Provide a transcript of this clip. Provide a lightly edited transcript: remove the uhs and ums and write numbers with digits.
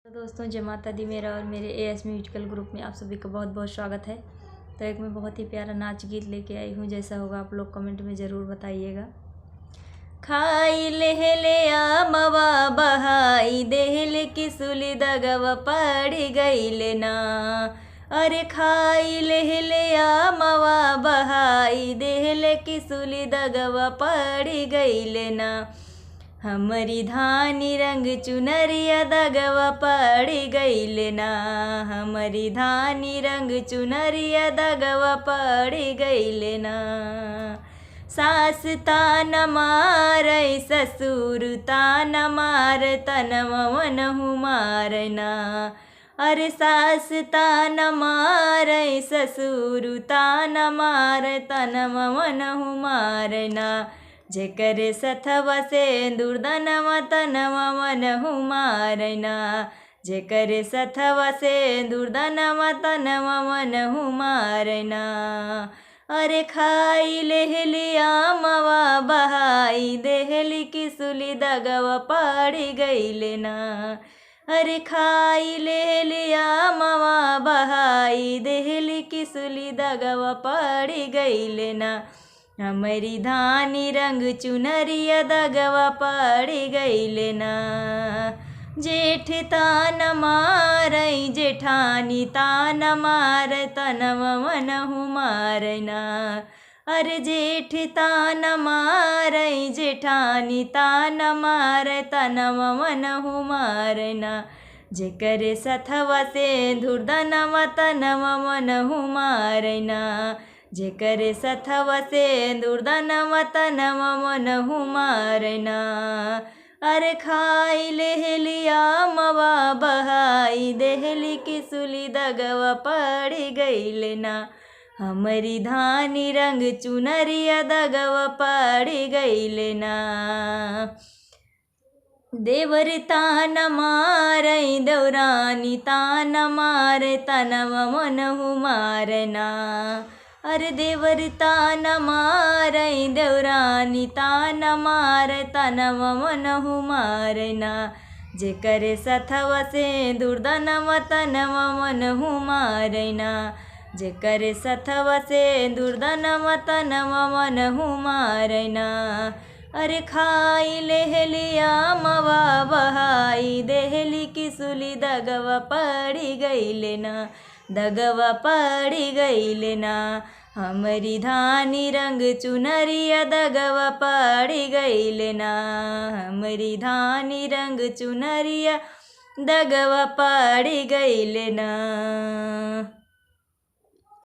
तो दोस्तों जय माता दी। मेरा और मेरे एएस म्यूजिकल ग्रुप में आप सभी का बहुत बहुत स्वागत है। तो एक मैं बहुत ही प्यारा नाच गीत लेके आई हूँ, जैसा होगा आप लोग कमेंट में ज़रूर बताइएगा। खाई ले मवा बहाई देहले की सुली दगवा पड़ गई ना। अरे खाई ले मवा बहाई देहले की सुली दगवा पड़ गई ना। हमरी धानी रंग चुनरिया दगवा पड़ गई ना। हमरी धानी रंग चुनरिया दगवा पड़ गई ना। सास तान मारै ससुर तान मार तनवा मनहु मारना। अरे सास तान मारै ससुर तान मार तनवा मनहु मारना। जेकर सथवा सिंदूर दनवा तनवा मनहु मारना। जेकर सथवा सिंदूर दनवा तनवा मनहु मारना। अरे खाई ले लिया मवा बहाई देहली की सुली दगवा पड़ गई ना। अरे खाई ले लिया मवा बहाई देहली की सुली दगवा पड़ गई ना। हमरी धानी रंग चुनरिया दगवा पड़ गई ना। जेठ तान मारै जेठानी तान मार तनवा मनहु मारना। अरे जेठ तान मारै जेठानी तान मार तनवा मनहु मारना। जेकर सथवा सिंदूर दनवा तनवा मनहु मारना। जेकर सथवा सिंदूर दनवा तनवा मनहु मारना। अरे खाई ले लिया मवा बहाई देहली की सुली दगवा पड़ गई ना। हमरी धानी रंग चुनरिया दगवा पड़ गई ना। देवर तान मारै देवरानी तान मार तनवा मनहु मारना। अरे देवर तान मारै देवरानी तान मार तनवा मनहु मारना। जेकर सथवा सिंदूर दनवा तनवा मनहु मारना। जेकर सथवा सिंदूर दनवा तनवा मनहु मारना। अरे खाई ले लिया मवा बहाई देहली की सुली दगवा पड़ गई ना। दगवा पड़ गई ना। हमरी धानी रंग चुनरिया दगवा पड़ गई ना। हमरी धानी रंग चुनरिया दगवा पड़ गई ना।